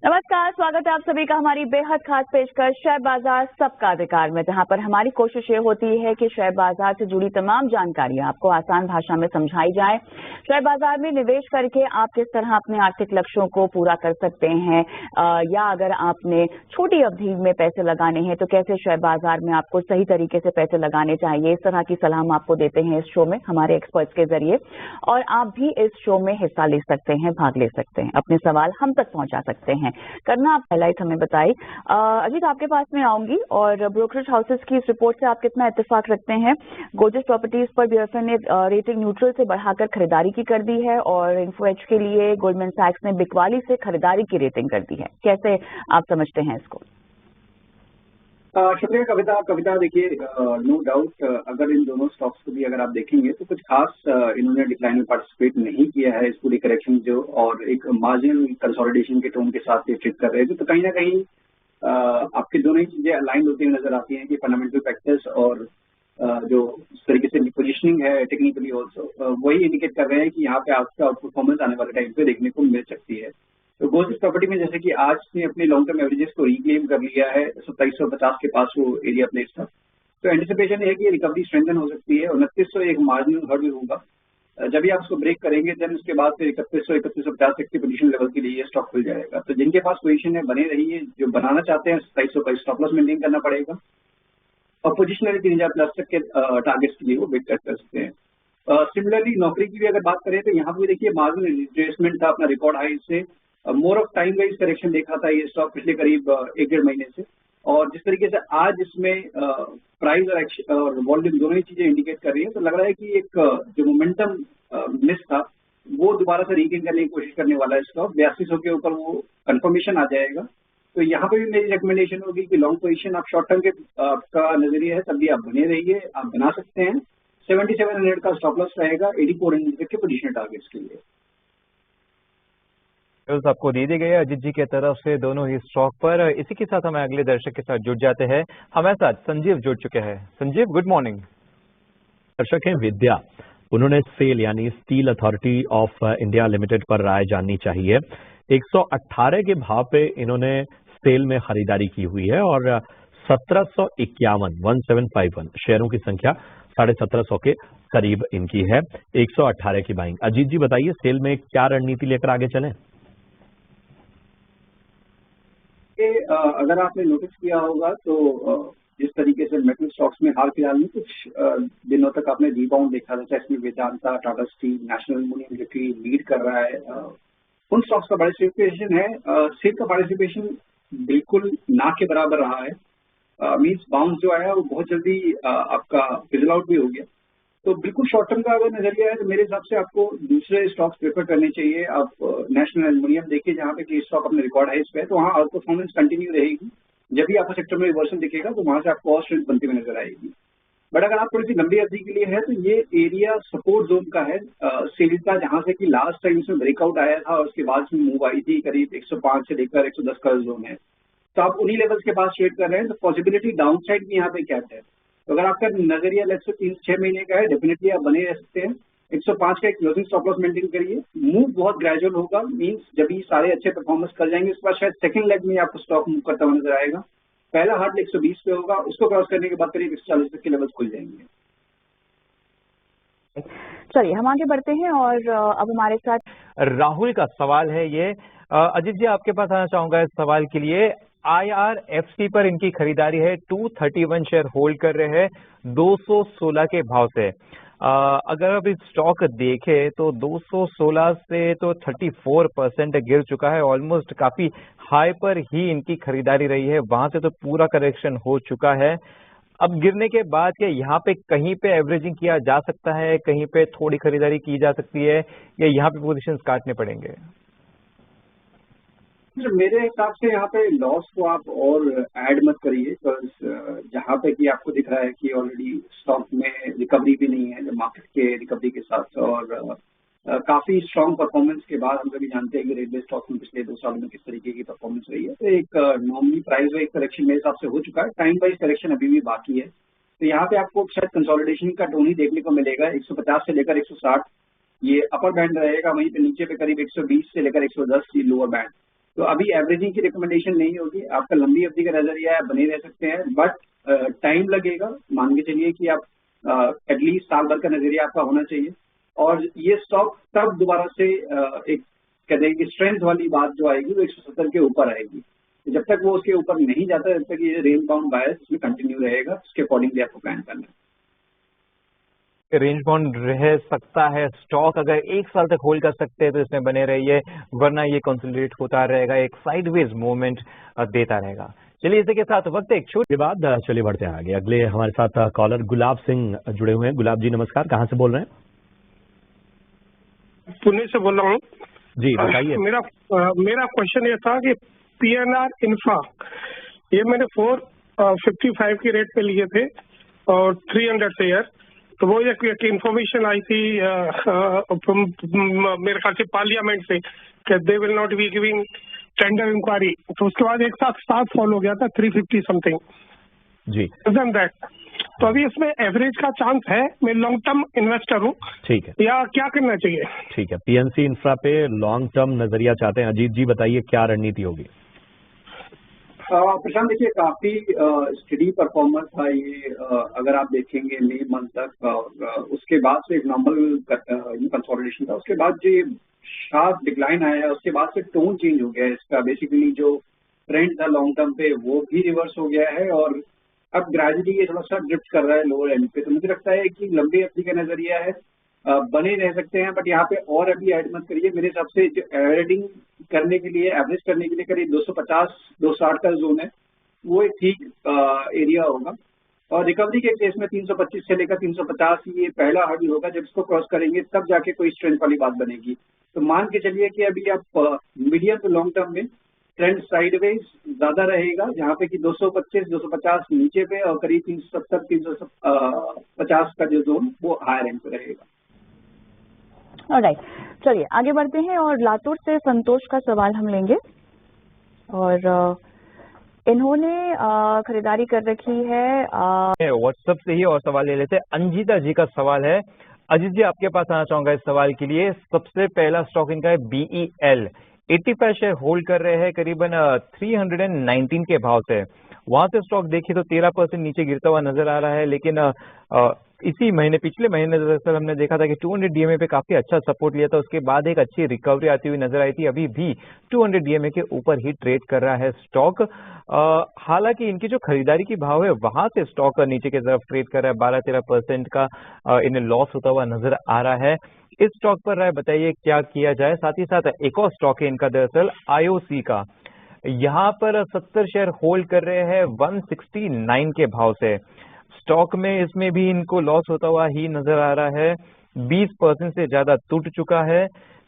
नमस्कार, स्वागत है आप सभी का हमारी बेहद खास पेशकश शेयर बाजार सबका अधिकार में, जहां पर हमारी कोशिश ये होती है कि शेयर बाजार से जुड़ी तमाम जानकारियां आपको आसान भाषा में समझाई जाए। शेयर बाजार में निवेश करके आप किस तरह अपने आर्थिक लक्ष्यों को पूरा कर सकते हैं, या अगर आपने छोटी अवधि में पैसे लगाने हैं तो कैसे शेयर बाजार में आपको सही तरीके से पैसे लगाने चाहिए। इस तरह की सलाह हम आपको देते हैं इस शो में हमारे एक्सपर्ट्स के जरिए, और आप भी इस शो में हिस्सा ले सकते हैं, भाग ले सकते हैं, अपने सवाल हम तक पहुंचा सकते हैं। करना आप हाईलाइट हमें बताइए। अजीत, आपके पास में आऊंगी और ब्रोकरेज हाउसेस की इस रिपोर्ट से आप कितना इत्तेफाक रखते हैं। गोदरेज प्रॉपर्टीज पर बीएफए ने रेटिंग न्यूट्रल से बढ़ाकर खरीदारी की कर दी है, और इन्फोएज के लिए गोल्डमैन सैक्स ने बिकवाली से खरीदारी की रेटिंग कर दी है। कैसे आप समझते हैं इसको? शुक्रिया कविता देखिए, नो डाउट अगर इन दोनों स्टॉक्स को भी अगर आप देखेंगे तो कुछ खास इन्होंने डिक्लाइन में पार्टिसिपेट नहीं किया है इस पूरी करेक्शन जो, और एक मार्जिनल कंसोलिडेशन के टोन के साथ ये ट्रेड कर रहे हैं। तो कहीं ना कहीं आपकी दोनों ही चीजें अलाइन होती हुई नजर आती हैं कि फंडामेंटल फैक्टर्स और जो इस तरीके से पोजिशनिंग है टेक्निकली ऑल्सो वही इंडिकेट कर रहे हैं कि यहाँ पे आपका आउट परफॉर्मेंस आने वाले टाइम पे देखने को मिल सकती है। तो गोदरेज प्रॉपर्टी में जैसे कि आज ने अपने लॉन्ग टर्म एवरेजेस को रिक्लेम कर लिया है, 2750 के पास वो एरिया प्लेस था। तो एंटिसिपेशन है कि रिकवरी स्ट्रेंथन हो सकती है। 2900 एक मार्जिनल हर्डल होगा, जब भी आप उसको ब्रेक करेंगे देन उसके बाद फिर 3150 तक की पोजीशन लेवल के लिए ये स्टॉक खुल जाएगा। तो जिनके पास पोजीशन है बने रहिए, जो बनाना चाहते हैं 2700 का स्टॉप लॉस मेंटेन करना पड़ेगा, और पोजिशनली 3000 प्लस तक के टारगेट्स के लिए वो वेट कर सकते हैं। सिमिलरली नौकरी की भी अगर बात करें तो यहाँ पे देखिए मार्जिनल रिट्रेसमेंट था अपना रिकॉर्ड हाई से, more of time wise correction देखा था ये स्टॉक पिछले करीब 1-1.5 महीने से, और जिस तरीके से आज इसमें प्राइस और वॉल्यूम दोनों ही चीजें इंडिकेट कर रही है, तो लग रहा है कि एक जो मोमेंटम मिस था वो दोबारा से रीगेन करने की कोशिश करने वाला है स्टॉक। 8200 के ऊपर वो कंफर्मेशन आ जाएगा। तो यहाँ पे भी मेरी रिकमेंडेशन होगी कि लॉन्ग पोजीशन आप शॉर्ट टर्म के आपका नजरिया है तब भी आप बने रहिए, आप बना सकते हैं। 7700 का स्टॉप लॉस रहेगा 8400 तक के पोजीशन टारगेट्स के लिए। आपको दे दी गई है अजीत जी की तरफ से दोनों ही स्टॉक पर। इसी के साथ हम अगले दर्शक के साथ जुड़ जाते हैं। हमारे साथ संजीव जुड़ चुके हैं। Sanjeev, good morning. दर्शक हैं विद्या, उन्होंने सेल यानी steel authority of India limited पर राय जाननी चाहिए। 118 के भाव पे इन्होंने सेल में खरीदारी की हुई है, और 1751 शेयरों की संख्या 1750 के करीब इनकी है। 118 की बाइंग। अजीत जी बताइए, सेल में क्या रणनीति लेकर आगे चलें? अगर आपने नोटिस किया होगा तो जिस तरीके से मेटल स्टॉक्स में हाल फिलहाल में कुछ दिनों तक आपने रिबाउंड देखा था, इसमें Vedanta, Tata steel, national aluminium जो कि लीड कर रहा है, उन स्टॉक्स का पार्टिसिपेशन है। सेल का पार्टिसिपेशन बिल्कुल ना के बराबर रहा है। मीन्स बाउंस जो आया वो बहुत जल्दी आपका फिजल आउट भी हो गया। तो बिल्कुल शॉर्ट टर्म का अगर नजरिया है तो मेरे हिसाब से आपको दूसरे स्टॉक्स प्रेफर करने चाहिए। आप नेशनल एल्युमिनियम देखिए, जहाँ पे कि स्टॉक अपने रिकॉर्ड हाइस पे है, तो वहाँ आउट परफॉर्मेंस कंटिन्यू रहेगी। जब भी आपको सेक्टर में रिवर्सल दिखेगा तो वहां से आपको और स्ट्रेंथ बनती हुई नजर आएगी। बट अगर आप थोड़ी सी लंबी अवधि के लिए है तो ये एरिया सपोर्ट जोन का है सेल का, जहां से कि लास्ट टाइम इसमें ब्रेकआउट आया था और उसके बाद इसमें मूव आई थी करीब 105 से लेकर 110 का जोन है। तो आप उन्हीं लेवल्स के पास ट्रेड कर रहे हैं, तो पॉसिबिलिटी डाउन साइड भी यहाँ पे क्या है। तो अगर आपका नजरिया लेट्स से 3-6 महीने का है, डेफिनेटली आप बने रह सकते हैं। 105 का एक क्लोजिंग स्टॉप लॉस मेंटेन करिए। मूव बहुत ग्रेजुअल होगा, मींस जब ये सारे अच्छे परफॉर्मेंस कर जाएंगे उसके बाद शायद सेकंड लेग में आपको स्टॉक मूव करता हुआ नजर आएगा। पहला हार्ड 120 पे होगा, उसको क्रॉस करने के बाद करीब 140 तक के लेवल्स खुल जाएंगे। चलिए हम आगे बढ़ते हैं, और अब हमारे साथ राहुल का सवाल है ये। अजीत जी, आपके पास आना चाहूंगा इस सवाल के लिए। IRFC पर इनकी खरीदारी है, 231 शेयर होल्ड कर रहे हैं 216 के भाव से। अगर अब इस स्टॉक देखें तो 216 से तो 34% गिर चुका है, ऑलमोस्ट काफी हाई पर ही इनकी खरीदारी रही है, वहां से तो पूरा करेक्शन हो चुका है। अब गिरने के बाद क्या यहाँ पे कहीं पे एवरेजिंग किया जा सकता है, कहीं पे थोड़ी खरीदारी की जा सकती है, या यहाँ पे पोजीशंस काटने पड़ेंगे? मेरे हिसाब से यहाँ पे लॉस को आप और ऐड मत करिए, जहाँ पे कि आपको दिख रहा है कि ऑलरेडी स्टॉक में रिकवरी भी नहीं है मार्केट के रिकवरी के साथ, और काफी स्ट्रॉन्ग परफॉर्मेंस के बाद हम सभी जानते हैं कि रेलवे स्टॉक में पिछले 2 सालों में किस तरीके की परफॉर्मेंस रही है। तो एक नॉर्मली प्राइस वाइज करेक्शन मेरे हिसाब से हो चुका है, टाइम वाइज करेक्शन अभी भी बाकी है। तो यहाँ पे आपको शायद कंसोलिडेशन का टोन ही देखने को मिलेगा। 150 से लेकर 160 ये अपर बैंड रहेगा, वहीं पे नीचे पे करीब 120 से लेकर 110 ये लोअर बैंड। तो अभी एवरेजिंग की रिकमेंडेशन नहीं होगी, आपका लंबी अवधि का नजरिया है, बने रह सकते हैं, बट टाइम लगेगा। मान के चलिए कि आप एटलीस्ट साल भर का नजरिया आपका होना चाहिए, और ये स्टॉक तब दोबारा से एक कहते हैं कि स्ट्रेंथ वाली बात जो आएगी वो 170 के ऊपर आएगी। तो जब तक वो उसके ऊपर नहीं जाता, जब तक ये रेंज बाउंड बायस इसमें कंटिन्यू रहेगा, उसके अकॉर्डिंगली आपको प्लान करना है। रेंज बाउंड रह सकता है स्टॉक, अगर एक साल तक होल्ड कर सकते हैं तो इसमें बने रहिए, वरना ये कंसोलिडेट होता रहेगा, एक साइडवेज मूवमेंट देता रहेगा। चलिए इसी के साथ वक्त एक छोटे बाद चलिए बढ़ते हैं आगे। अगले हमारे साथ कॉलर गुलाब सिंह जुड़े हुए हैं। गुलाब जी नमस्कार, कहाँ से बोल रहे हैं? पुणे से बोल रहा हूँ जी, बताइए। मेरा क्वेश्चन ये था कि PNR इंफ्रा, ये मैंने 455 की रेट पे लिए थे और 300 शेयर, तो वो एक इन्फॉर्मेशन आई थी मेरे ख्याल से पार्लियामेंट से कि they will not be giving tender inquiry, तो उसके बाद एक साथ फॉल हो गया था 350 समथिंग जी। दैट, तो अभी इसमें एवरेज का चांस है? मैं लॉन्ग टर्म इन्वेस्टर हूँ, ठीक है, या क्या करना चाहिए? ठीक है। PNC इंफ्रा पे लॉन्ग टर्म नजरिया चाहते हैं, अजीत जी बताइए क्या रणनीति होगी? प्रशांत, देखिए काफी स्टडी परफॉर्मेंस था ये, अगर आप देखेंगे मई मंथ तक, और उसके बाद से एक नॉर्मल कंसोलिडेशन था, उसके बाद जो शार्प डिक्लाइन आया है, उसके बाद से टोन चेंज हो गया है इसका। बेसिकली जो ट्रेंड था लॉन्ग टर्म पे वो भी रिवर्स हो गया है, और अब ग्रेजुअली ये थोड़ा सा ड्रिफ्ट कर रहा है लोअर एंड पे। तो मुझे लगता है कि लंबी अवधि का नजरिया है, बने रह सकते हैं, बट यहाँ पे और अभी ऐड मत करिए। मेरे हिसाब से जो एडिंग करने के लिए, एवरेज करने के लिए करीब 250-260 का जोन है, वो एक ठीक एरिया होगा। और रिकवरी के केस में 325 से लेकर 350 ये पहला हर्डल होगा, जब इसको क्रॉस करेंगे तब जाके कोई स्ट्रेंथ वाली बात बनेगी। तो मान के चलिए कि अभी आप मीडियम टू लॉन्ग टर्म में ट्रेंड साइडवेज ज्यादा रहेगा, जहाँ पे कि 225-250 नीचे पे और करीब 370-350 का जो जोन वो हायर एंड पे रहेगा। ऑलराइट, चलिए आगे बढ़ते हैं और लातूर से संतोष का सवाल हम लेंगे, और इन्होंने खरीदारी कर रखी है व्हाट्सएप से ही, और सवाल ले लेते हैं। अंजिता जी का सवाल है। अजीत जी आपके पास आना चाहूंगा इस सवाल के लिए। सबसे पहला स्टॉक इनका है BEL, 85 शेयर होल्ड कर रहे हैं करीबन 319 के भाव से। वहां से स्टॉक देखिए तो 13% नीचे गिरता हुआ नजर आ रहा है, लेकिन इसी महीने, पिछले महीने दरअसल हमने देखा था कि 200 DMA पे काफी अच्छा सपोर्ट लिया था, उसके बाद एक अच्छी रिकवरी आती हुई नजर आई थी। अभी भी 200 DMA के ऊपर ही ट्रेड कर रहा है स्टॉक। हालांकि इनकी जो खरीदारी की भाव है वहां से स्टॉक नीचे की तरफ ट्रेड कर रहा है, 12-13% का इन्हें लॉस होता हुआ नजर आ रहा है। इस स्टॉक पर राय बताइए क्या किया जाए। साथ ही साथ एक और स्टॉक है इनका दरअसल IOC का, यहाँ पर 70 शेयर होल्ड कर रहे हैं 169 के भाव से। स्टॉक में इसमें भी इनको लॉस होता हुआ ही नजर आ रहा है, 20% से ज्यादा टूट चुका है।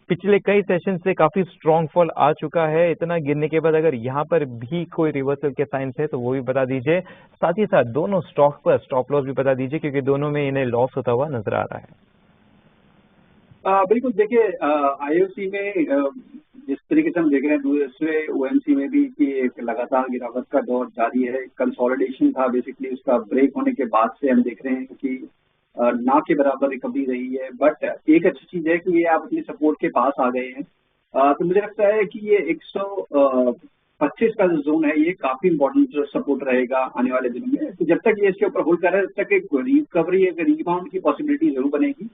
पिछले कई सेशन से काफी स्ट्रॉन्ग फॉल आ चुका है। इतना गिरने के बाद अगर यहाँ पर भी कोई रिवर्सल के साइंस है तो वो भी बता दीजिए। साथ ही साथ दोनों स्टॉक पर स्टॉप लॉस भी बता दीजिए, क्योंकि दोनों में इन्हें लॉस होता हुआ नजर आ रहा है। बिल्कुल, देखिए IOC में जिस तरीके से हम देख रहे हैं, दूसरे OMC में भी कि एक लगातार गिरावट का दौर जारी है। कंसोलिडेशन था बेसिकली, उसका ब्रेक होने के बाद से हम देख रहे हैं कि ना के बराबर रिकवरी रही है। बट एक अच्छी चीज है कि ये आप अपने सपोर्ट के पास आ गए हैं। तो मुझे लगता है कि ये 125 का जो जोन है ये काफी इंपॉर्टेंट सपोर्ट रहेगा आने वाले दिनों में। तो जब तक ये इसके ऊपर होल्ड कर रहा है, तब तक एक रिकवरी, एक रिबाउंड की पॉसिबिलिटी जरूर बनेगी,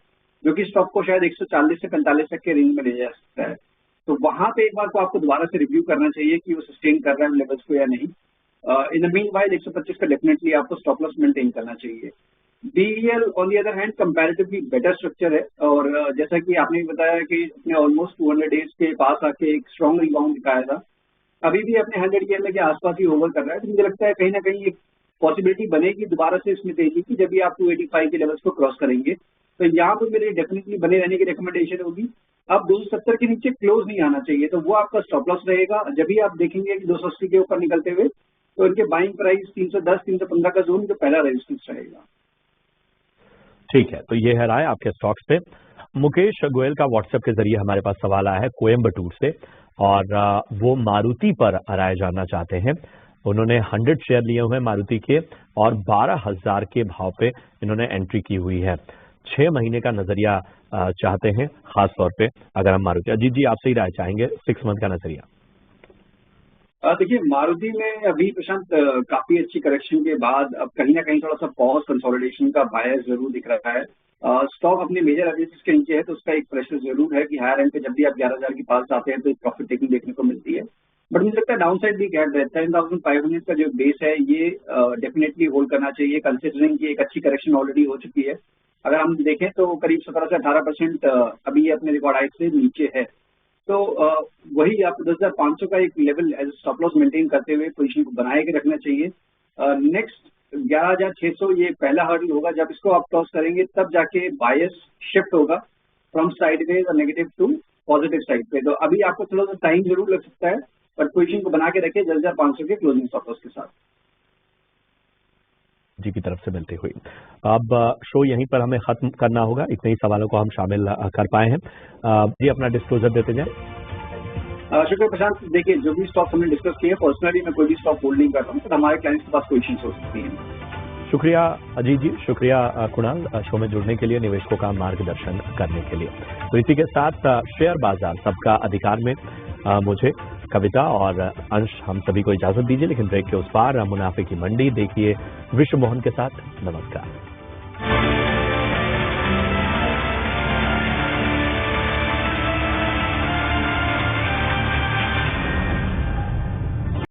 जो कि स्टॉक को शायद 140 से 45 तक के रेंज में ले जा सकता है। तो वहां पे एक बार को आपको दोबारा से रिव्यू करना चाहिए कि वो सस्टेन कर रहा है लेवल्स को या नहीं। इन द मीन वाइल 125 का डेफिनेटली आपको स्टॉप लॉस मेंटेन करना चाहिए। BEL on the other hand comparatively better structure है, और जैसा कि आपने भी बताया कि अपने ऑलमोस्ट 200 डेज के पास आके एक स्ट्रॉन्ग रिबाउंड दिखाया था, अभी भी अपने 100 EMA के आसपास ही ओवर कर रहा है। तो मुझे लगता है कहीं ना कहीं एक पॉसिबिलिटी बनेगी दोबारा से इसमें तेजी की, जब भी आप 285 के लेवल्स को क्रॉस करेंगे। तो यहाँ पर मेरी डेफिनेटली बने रहने की रिकमेंडेशन होगी। अब 270 के नीचे क्लोज नहीं आना चाहिए, तो वो आपका स्टॉप लॉस रहेगा। जब भी आप देखेंगे कि 280 के ऊपर निकलते हुए, तो इनके बाइंग प्राइस 310-315 का जोन जो पहला रेजिस्टेंस रहेगा। ठीक है, तो ये है राय आपके स्टॉक्स पे। मुकेश गोयल का व्हाट्सएप के जरिए हमारे पास सवाल आया है कोयम्बटूर से, और वो मारुति पर राय जानना चाहते हैं। उन्होंने 100 शेयर लिए हुए हैं मारुति के, और 12,000 के भाव पे इन्होंने एंट्री की हुई है। 6 महीने का नजरिया चाहते हैं, खास तौर पे अगर हम मारुति। अजीत जी आपसे ही राय चाहेंगे, 6 मंथ का नजरिया। देखिए मारुति में अभी प्रशांत काफी अच्छी करेक्शन के बाद अब कहीं ना कहीं थोड़ा सा पॉज कंसोलिडेशन का बायस जरूर दिख रहा है। स्टॉक अपने मेजर एवरेजेस के नीचे है तो उसका एक प्रेशर जरूर है कि हायर एंड पे जब भी आप 11,000 के पास आते हैं तो एक प्रॉफिट टेकिंग देखने को मिलती है। बट मुझे लगता है डाउन साइड भी गैप है। 10,500 का जो बेस है ये डेफिनेटली होल्ड करना चाहिए, कंसिडरिंग की एक अच्छी करेक्शन ऑलरेडी हो चुकी है। अगर हम देखें तो करीब 17 से 18% अभी ये अपने रिकॉर्ड हाई से नीचे है। तो वही आपको 10,500 का एक level as stop loss maintain करते हुए पोजीशन को बनाए के रखना चाहिए। नेक्स्ट 11,600 ये पहला हर्डल होगा, जब इसको आप क्रॉस करेंगे तब जाके बायस शिफ्ट होगा फ्रॉम साइडवेज और नेगेटिव टू पॉजिटिव साइड पे। तो अभी आपको थोड़ा सा टाइम जरूर लग सकता है, बट पोजीशन को बना के रखे 10,500 के क्लोजिंग स्टॉप लॉस के साथ। जी की तरफ से मिलती हुई। अब शो यहीं पर हमें खत्म करना होगा, इतने ही सवालों को हम शामिल कर पाए हैं। जी अपना डिस्क्लोजर देते जाए। शुक्रिया प्रशांत। देखिए जो भी स्टॉक हमने डिस्कस किए पर्सनली मैं कोई भी स्टॉक होल्ड नहीं करता हूँ, तो हमारे क्लाइंट्स के पास कोई इश्यूज हो सकती है। शुक्रिया अजीत जी, शुक्रिया कुणाल शो में जुड़ने के लिए, निवेशकों का मार्गदर्शन करने के लिए। तो इसी के साथ शेयर बाजार सबका अधिकार में मुझे, कविता और अंश हम सभी को इजाजत दीजिए, लेकिन ब्रेक के उस पार मुनाफे की मंडी देखिए विश्व मोहन के साथ। नमस्कार।